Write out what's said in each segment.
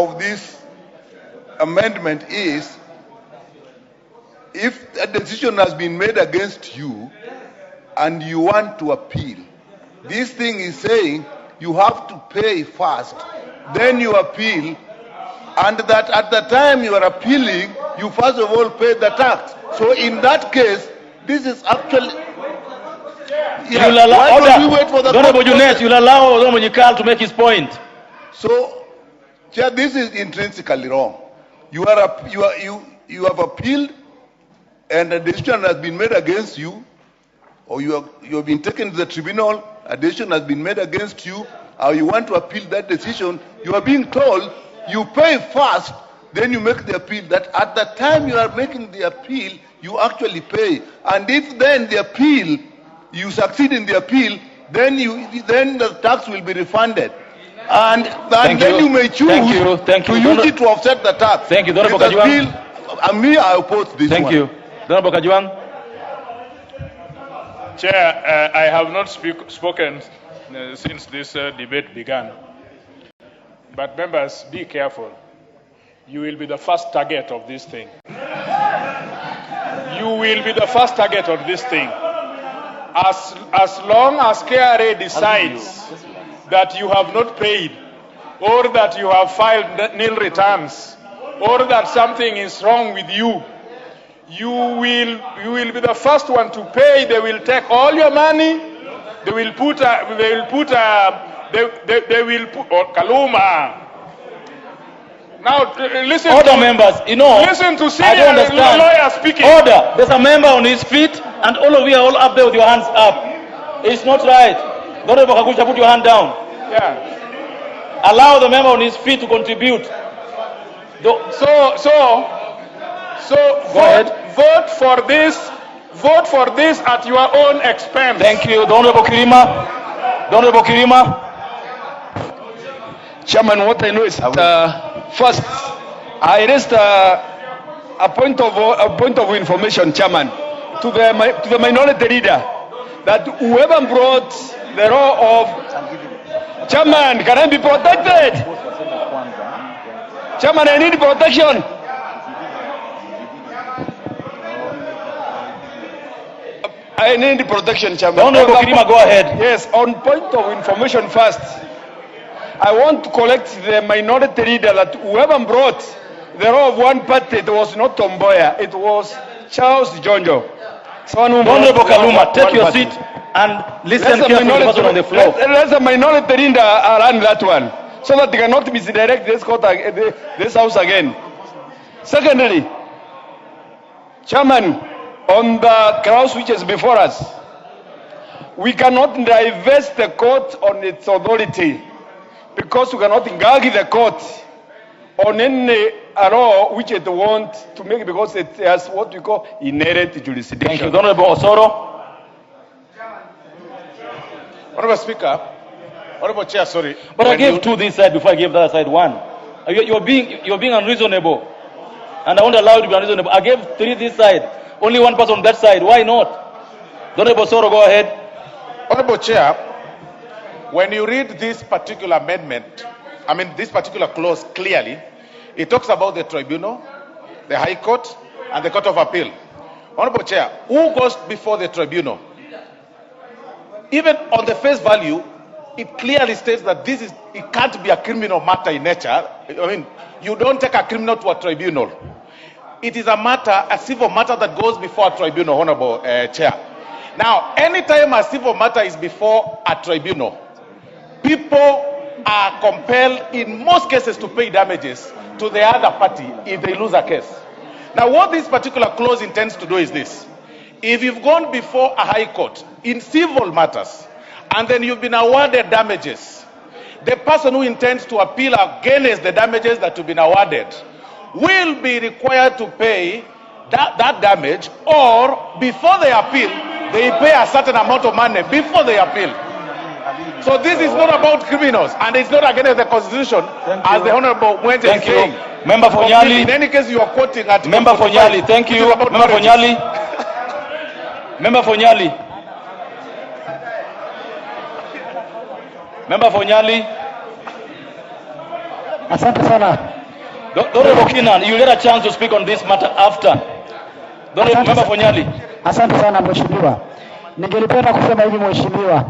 of this amendment is, if a decision has been made against you and you want to appeal, this thing is saying you have to pay first, then you appeal, and that at the time you are appealing, you first of all pay the tax. So in that case, this is actually... You'll allow, why don't we wait for the court? You'll allow Honorable Nyikal to make his point. So, Chair, this is intrinsically wrong. You have appealed, and a decision has been made against you, or you have been taken to the tribunal, a decision has been made against you, or you want to appeal that decision. You are being told you pay first, then you make the appeal. That at the time you are making the appeal, you actually pay. And if then the appeal, you succeed in the appeal, then the tax will be refunded. And then you may choose to use it to offset the tax. Thank you, Honorable Kajwang. I oppose this one. Thank you. Honorable Kajwang. Chair, I have not spoken since this debate began. But members, be careful. You will be the first target of this thing. You will be the first target of this thing. As long as KRA decides that you have not paid, or that you have filed nil returns, or that something is wrong with you, you will be the first one to pay. They will take all your money. They will put Kaluma. Now listen. Order, members. Listen to senior lawyer speaking. Order. There's a member on his feet, and all of you are all up there with your hands up. It's not right. Honorable Kakusha, put your hand down. Yeah. Allow the member on his feet to contribute. Go ahead. Vote for this at your own expense. Thank you, Honorable Kirima. Honorable Kirima. Chairman, what I know is first, I raised a point of information, Chairman, to the minority leader, that whoever brought the law of Chairman, can I be protected? Chairman, I need protection. I need protection, Chairman. Honorable Kirima, go ahead. Yes, on point of information first, I want to collect the minority leader that whoever brought the law of one party, it was not Tomboya, it was Charles Jonjo. Honorable Kaluma, take your seat and listen carefully to the person on the floor. Let the minority leader run that one, so that they cannot misdirect this house again. Secondly, Chairman, on the grounds which is before us, we cannot divest the court on its authority, because we cannot gag the court on any law which it wants to make, because it has what we call inherent jurisdiction. Thank you. Honorable Osoro. Honorable Speaker, Honorable Chair, sorry. But I gave two this side before I gave the other side one. You're being unreasonable, and I won't allow you to be unreasonable. I gave three this side, only one person on that side. Why not? Honorable Osoro, go ahead. Honorable Chair, when you read this particular amendment, this particular clause clearly, it talks about the tribunal, the High Court, and the Court of Appeal. Honorable Chair, who goes before the tribunal? Even on the face value, it clearly states that it can't be a criminal matter in nature. You don't take a criminal to a tribunal. It is a civil matter that goes before a tribunal, Honorable Chair. Now, anytime a civil matter is before a tribunal, people are compelled in most cases to pay damages to the other party if they lose a case. Now, what this particular clause intends to do is this. If you've gone before a high court in civil matters and then you've been awarded damages, the person who intends to appeal against the damages that you've been awarded will be required to pay that damage, or before they appeal, they pay a certain amount of money before they appeal. So this is not about criminals, and it's not against the Constitution, as the Honorable Mwente is saying. Member Fonyali. In any case, you are quoting at Member Fonyali. Thank you. Member Fonyali. Member Fonyali. Member Fonyali. Asante sana. Honorable Kinan, you get a chance to speak on this matter after. Member Fonyali. Asante sana mheshimiwa. Ningelipenda kusema hivi mheshimiwa.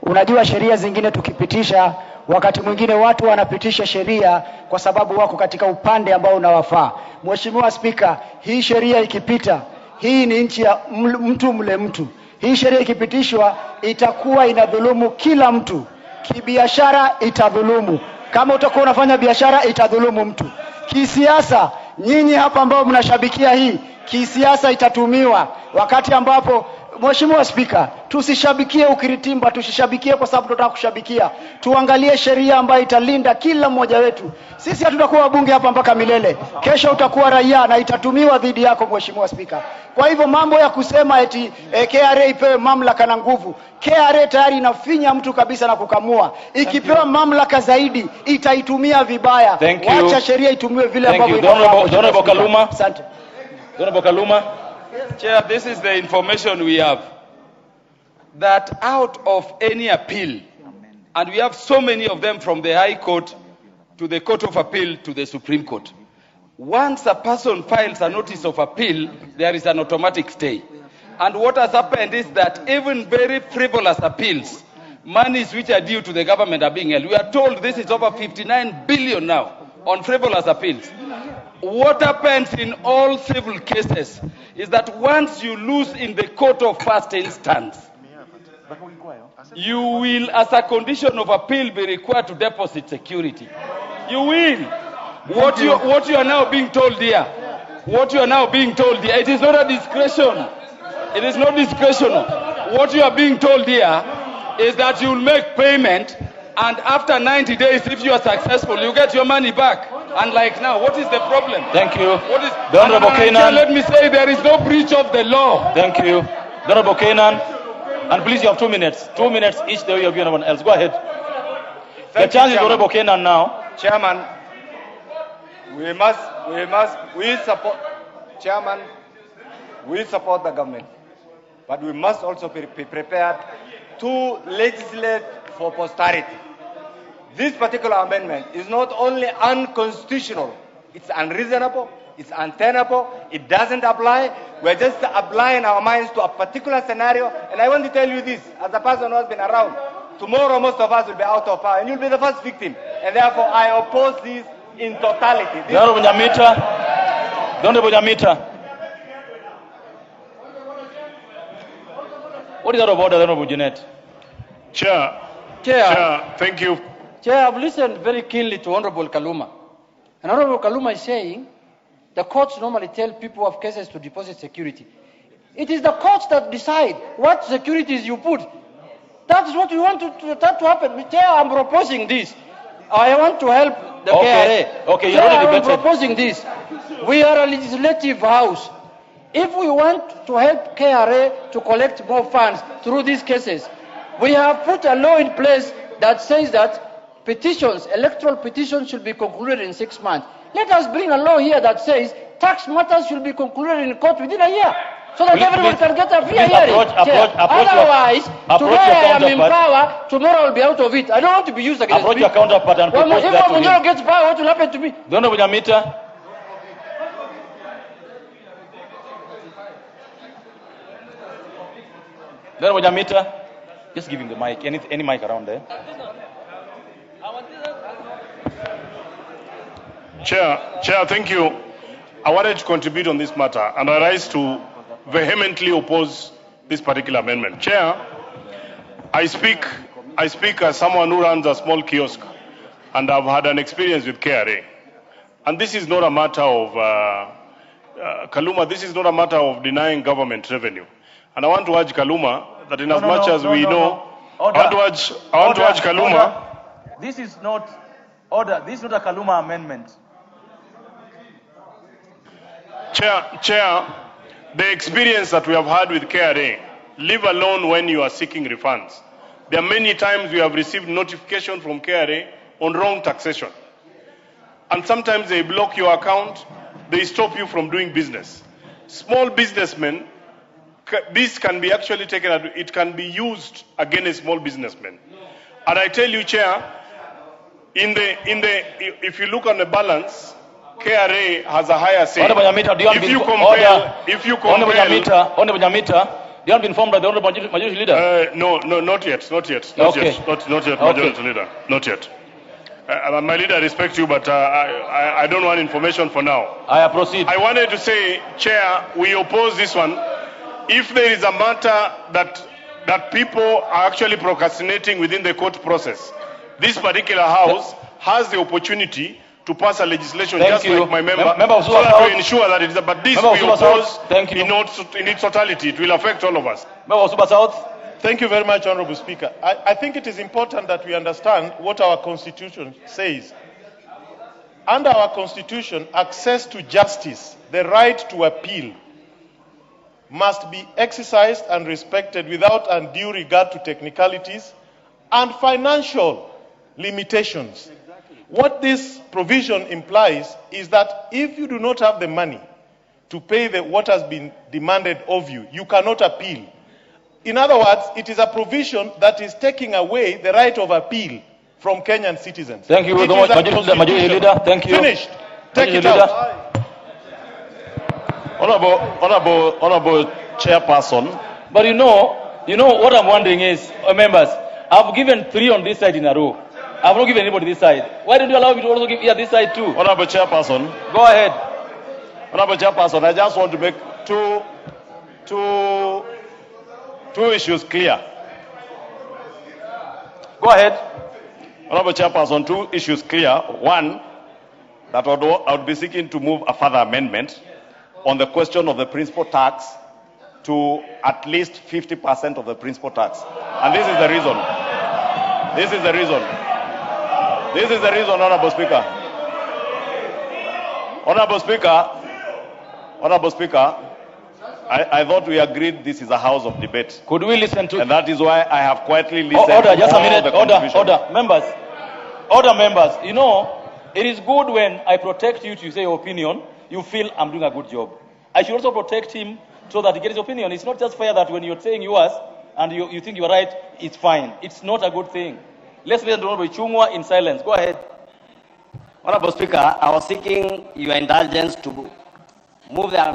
Unajua sheria zingine tukipitisha, wakati mwingine watu wanapitisha sheria kwa sababu wako katika upande ambao unawafaa. Mheshimiwa Spika, hii sheria ikipita, hii ni nchi ya mtu mle mtu. Hii sheria ikipitishwa itakuwa inadhulumu kila mtu. Kibiashara itadhulumu. Kama utakuwa unafanya biashara itadhulumu mtu. Kisiasa, nyinyi hapa ambao mnashabikia hii, kisiasa itatumiwa wakati ambapo Mheshimiwa Spika, tusishabikie ukiritimba, tusishabikie kwa sababu tunataka kushabikia. Tuangalie sheria ambayo italinda kila mmoja wetu. Sisi hatutakuwa wabunge hapa mpaka milele. Kesho utakuwa raia na itatumiwa dhidi yako Mheshimiwa Spika. Kwa hivyo mambo ya kusema eti KRA ipewe mamlaka na nguvu. KRA tayari inafinya mtu kabisa na kukamua. Ikipewa mamlaka zaidi itaitumia vibaya. Wacha sheria itumiwe vile ambavyo inafaa. Honorable Kaluma. Asante. Honorable Kaluma. Chair, this is the information we have, that out of any appeal, and we have so many of them from the High Court to the Court of Appeal to the Supreme Court, once a person files a notice of appeal, there is an automatic stay. And what has happened is that even very frivolous appeals, monies which are due to the government are being held. We are told this is over 59 billion now on frivolous appeals. What happens in all civil cases is that once you lose in the court of first instance, you will, as a condition of appeal, be required to deposit security. You will. What you are now being told here, it is not a discretion. It is not discretional. What you are being told here is that you will make payment, and after 90 days, if you are successful, you get your money back. And like now, what is the problem? Thank you. What is the Honorable Kenan? Let me say, there is no breach of the law. Thank you. The Honorable Kenan. And please, you have 2 minutes. 2 minutes each, there will be anyone else. Go ahead. The chance is Honorable Kenan now. Chairman, we support, Chairman, we support the government, but we must also be prepared to legislate for posterity. This particular amendment is not only unconstitutional, it's unreasonable, it's untenable, it doesn't apply. We're just applying our minds to a particular scenario. And I want to tell you this, as a person who has been around, tomorrow most of us will be out of power and you'll be the first victim. And therefore I oppose this in totality. The Honorable Nyamita. The Honorable Nyamita. What is out of order, the Honorable Jeanette? Chair, thank you. Chair, I've listened very keenly to Honorable Kaluma. And Honorable Kaluma is saying the courts normally tell people who have cases to deposit security. It is the courts that decide what securities you put. That is what we want that to happen. Chair, I'm proposing this. I want to help the KRA. Okay, Chair, I'm proposing this. We are a legislative house. If we want to help KRA to collect more funds through these cases, we have put a law in place that says that petitions, electoral petitions should be concluded in 6 months. Let us bring a law here that says tax matters should be concluded in court within a year, so that everyone can get a fair hearing. Otherwise, today I am in power, tomorrow I'll be out of it. I don't want to be used against approach your counterpart and propose if that to tomorrow him. gets power, what will happen to me? The Honorable Nyamita. The Honorable Nyamita. Just give him the mic. Any mic around there. Chair, thank you. I wanted to contribute on this matter, and I rise to vehemently oppose this particular amendment. Chair, I speak as someone who runs a small kiosk, and I've had an experience with KRA. And this is not a matter of, Kaluma, this is not a matter of denying government revenue. And I want to urge Kaluma that in as much as we know, I want to urge Kaluma. This is not order. This is not a Kaluma amendment. Chair, the experience that we have had with KRA, leave alone when you are seeking refunds. There are many times we have received notification from KRA on wrong taxation. And sometimes they block your account, they stop you from doing business. Small businessmen, this can be actually it can be used against small businessmen. And I tell you, Chair, if you look on the balance, KRA has a higher say. Honorable Nyamita, do you If you compare, Honorable Nyamita, do you have been informed by the Honorable Majority Leader? no, not yet, Okay. not yet, Majority Leader, not yet. My leader, I respect you, but I don't want information for now. I proceed. I wanted to say, Chair, we oppose this one. If there is a matter that people are actually procrastinating within the court process, this particular house has the opportunity to pass a legislation like my member, so that we ensure that it is. But this we oppose in its totality. It will affect all of us. Member of Suba South. Thank you very much, Honorable Speaker. I think it is important that we understand what our Constitution says. Under our Constitution, access to justice, the right to appeal, must be exercised and respected without undue regard to technicalities and financial limitations. What this provision implies is that if you do not have the money to pay what has been demanded of you, you cannot appeal. In other words, it is a provision that is taking away the right of appeal from Kenyan citizens. Thank you, Majority Leader. Thank you. Finished. Take it out. Honorable Chairperson. But you know what I'm wondering is, members, I've given 3 on this side in a row. I've not given anybody this side. Why don't you allow me to also give here this side too? Honorable Chairperson. Go ahead. Honorable Chairperson, I just want to make two issues clear. Go ahead. Honorable Chairperson, 2 issues clear. One, that I would be seeking to move a further amendment on the question of the principal tax to at least 50% of the principal tax. And this is the reason. This is the reason. This is the reason, Honorable Speaker. Honorable Speaker, I thought we agreed this is a house of debate. Could we listen to... And that is why I have quietly listened order, just to a minute. all the Order. Order, members. You know, it is good when I protect you to say your opinion, you feel I'm doing a good job. I should also protect him so that he gets his opinion. It's not just fair that when you're saying yours and you think you're right, it's fine. It's not a good thing. Let's listen to Honorable Chungwa in silence. Go ahead. Honorable Speaker, I was seeking your indulgence to move the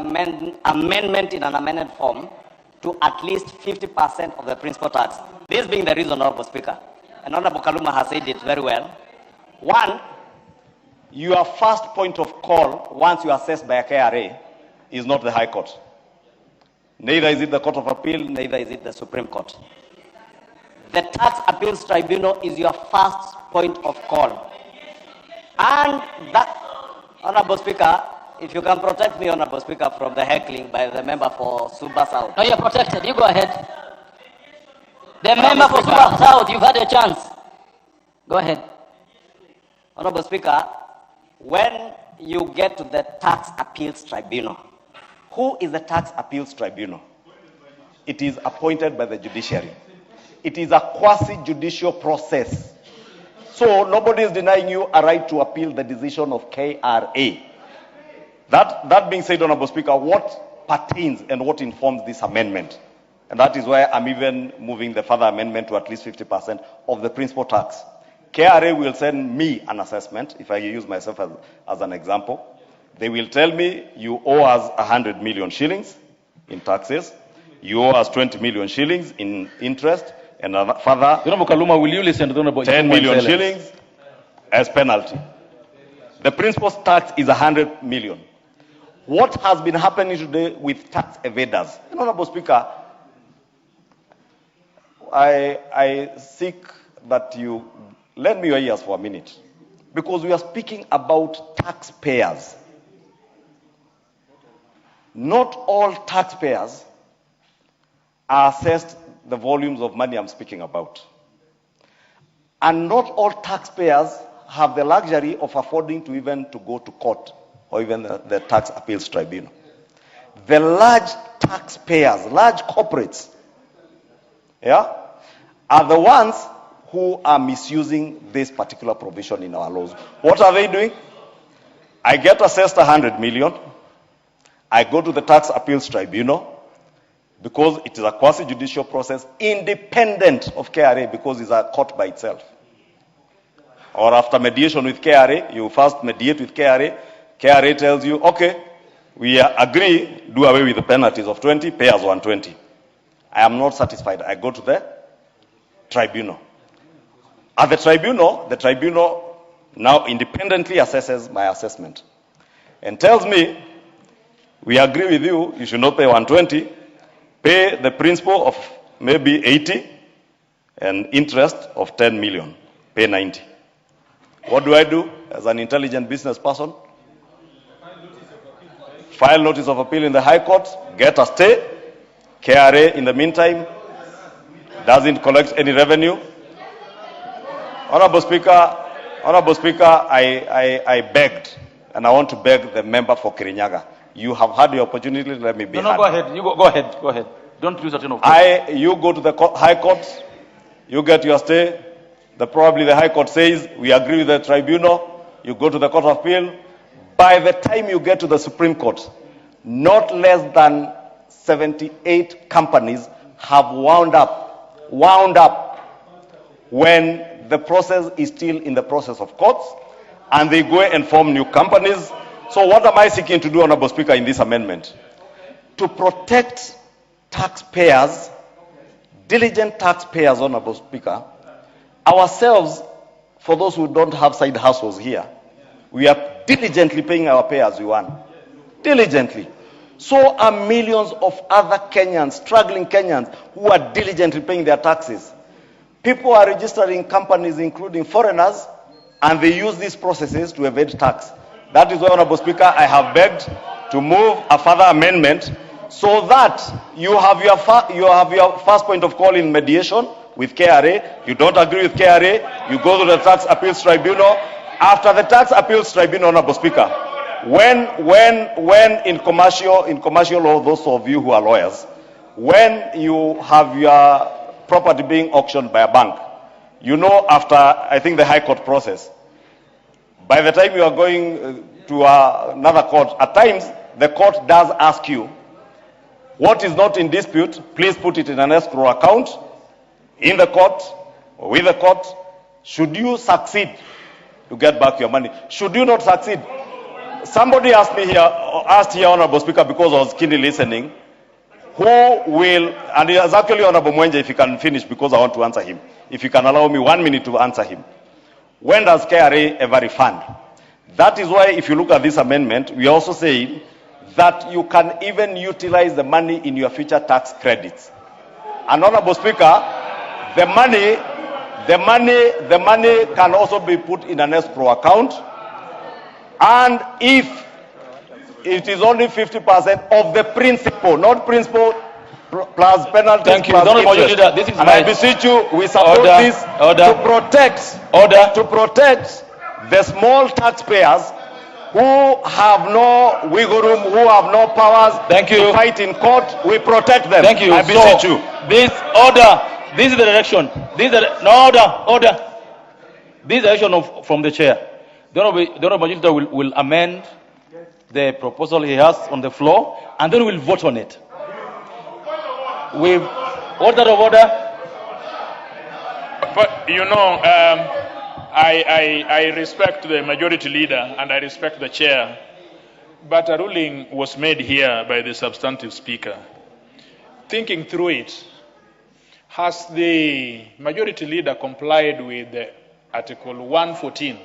amendment in an amended form to at least 50% of the principal tax. This being the reason, Honorable Speaker, and Honorable Kaluma has said it very well. One, your first point of call once you are assessed by a KRA is not the High Court. Neither is it the Court of Appeal, neither is it the Supreme Court. The Tax Appeals Tribunal is your first point of call. And that, Honorable Speaker, if you can protect me, Honorable Speaker, from the heckling by the member for Suba South. No, you're protected. You go ahead. The member for Suba South, you've had a chance. Go ahead. Honorable Speaker, when you get to the Tax Appeals Tribunal, who is the Tax Appeals Tribunal? It is appointed by the judiciary. It is a quasi-judicial process. So nobody is denying you a right to appeal the decision of KRA. That being said, Honorable Speaker, what pertains and what informs this amendment? And that is why I'm even moving the further amendment to at least 50% of the principal tax. KRA will send me an assessment, if I use myself as an example. They will tell me you owe us 100 million shillings in taxes, you owe us 20 million shillings in interest, and further Kaluma, will you listen to the 10 million shillings as penalty. The principal tax is 100 million. What has been happening today with tax evaders? Honorable Speaker, I seek that you lend me your ears for a minute, because we are speaking about taxpayers. Not all taxpayers are assessed the volumes of money I'm speaking about. And not all taxpayers have the luxury of affording to even to go to court or even the Tax Appeals Tribunal. The large taxpayers, large corporates, are the ones who are misusing this particular provision in our laws. What are they doing? I get assessed 100 million. I go to the Tax Appeals Tribunal because it is a quasi-judicial process independent of KRA because it's a court by itself. or after mediation with KRA, you first mediate with KRA. KRA tells you, okay, we agree, do away with the penalties of 20, pay us 120. I am not satisfied. I go to the tribunal. At the tribunal now independently assesses my assessment and tells me, we agree with you, you should not pay 120, pay the principal of maybe 80 and interest of 10 million, pay 90. What do I do as an intelligent business person? File notice of appeal in the High Court, get a stay. KRA, in the meantime, doesn't collect any revenue. Honorable Speaker, I begged, and I want to beg the member for Kirinyaga. You have had the opportunity, let me be No, go ahead. You go ahead. Don't use a turn of you go to the High Court, you get your stay. Probably the High Court says, we agree with the tribunal. You go to the Court of Appeal. By the time you get to the Supreme Court, not less than 78 companies have wound up when the process is still in the process of courts, and they go and form new companies. So what am I seeking to do, Honorable Speaker, in this amendment? To protect taxpayers, diligent taxpayers, Honorable Speaker, ourselves, for those who don't have side hustles here, we are diligently paying our pay as we want. Diligently. So are millions of other Kenyans, struggling Kenyans, who are diligently paying their taxes. People are registering companies, including foreigners, and they use these processes to evade tax. That is why, Honorable Speaker, I have begged to move a further amendment so that you have your first point of call in mediation with KRA. You don't agree with KRA, you go to the Tax Appeals Tribunal. After the Tax Appeals Tribunal, Honorable Speaker, when in commercial law, those of you who are lawyers, when you have your property being auctioned by a bank, you know, after, I think, the High Court process, by the time you are going to another court, at times the court does ask you, what is not in dispute, please put it in an escrow account in the court or with the court. Should you succeed to get back your money? Should you not succeed? Somebody asked here, Honorable Speaker, because I was keenly listening, who will, and it is actually Honorable Mwenje, if you can finish, because I want to answer him. If you can allow me 1 minute to answer him. When does KRA ever refund? That is why, if you look at this amendment, we also say that you can even utilize the money in your future tax credits. And Honorable Speaker, the money can also be put in an escrow account. And if it is only 50% of the principal, not principal plus penalties. Thank you. Plus interest. This is and I beseech you, we support this to protect the small taxpayers who have no wiggle room, who have no powers to fight in court. We protect them. Thank you. I beseech you. This is the direction. Order. This is the direction from the chair. The Honorable Minister will amend the proposal he has on the floor, and then we'll vote on it. With order of order. But you know, I respect the majority leader and I respect the chair, but a ruling was made here by the substantive speaker. Thinking through it, has the majority leader complied with the Article 114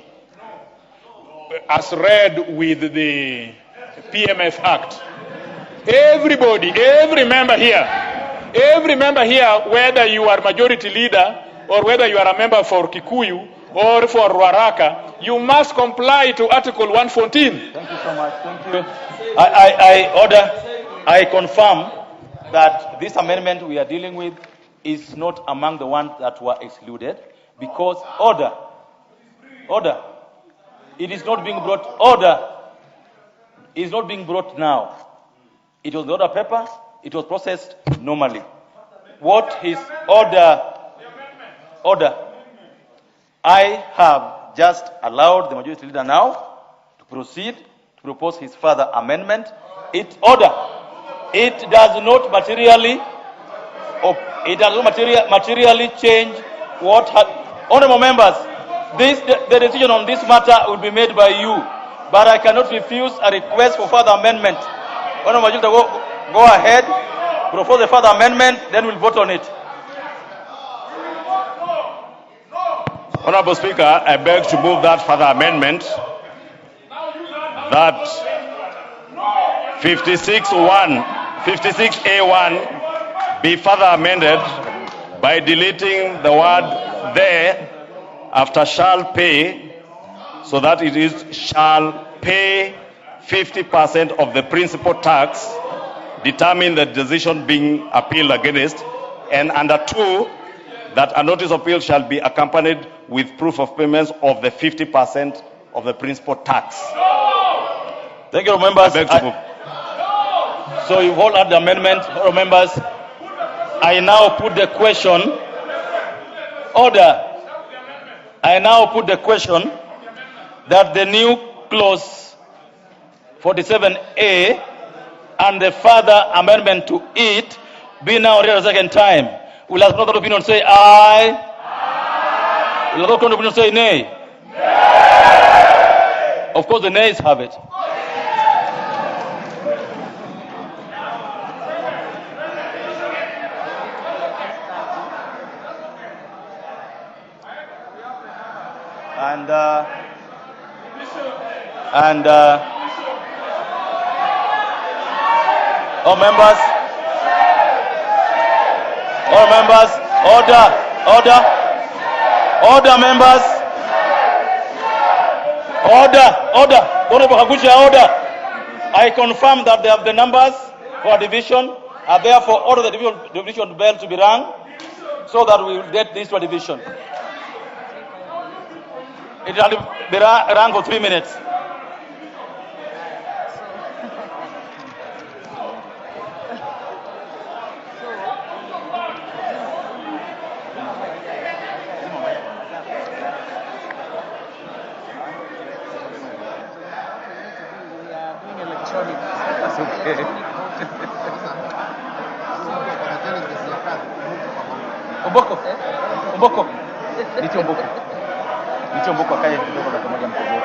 as read with the PMF Act? Everybody, every member here, whether you are majority leader or whether you are a member for Kikuyu or for Ruaraka, you must comply to Article 114. Thank you so much. Thank you. I confirm that this amendment we are dealing with is not among the ones that were excluded, because order. It is not being brought. Order is not being brought now. It was the order papers. It was processed normally. What is order? I have just allowed the majority leader now to proceed to propose his further amendment. It does not materially change what. Honorable members, the decision on this matter will be made by you, but I cannot refuse a request for further amendment. Honorable Majilda, go ahead, propose a further amendment, then we'll vote on it. Honorable Speaker, I beg to move that further amendment that 56A1 be further amended by deleting the word "there" after "shall pay," so that it is "shall pay 50% of the principal tax determine the decision being appealed against," and under 2, that a notice of appeal shall be accompanied with proof of payments of the 50% of the principal tax. Thank you, members. So you've all heard the amendment, members. I now put the question. Order. I now put the question that the new clause 47A and the further amendment to it be now read a second time. Will have another opinion say aye? Will have another opinion say nay? Of course, the nays have it. All members, order, members, order. I confirm that they have the numbers for division, and therefore order the division bell to be rung, so that we will get this to a division. It will be rung for 3 minutes. Mboko. Nicho Mboko akae kidogo dakika moja mkogo.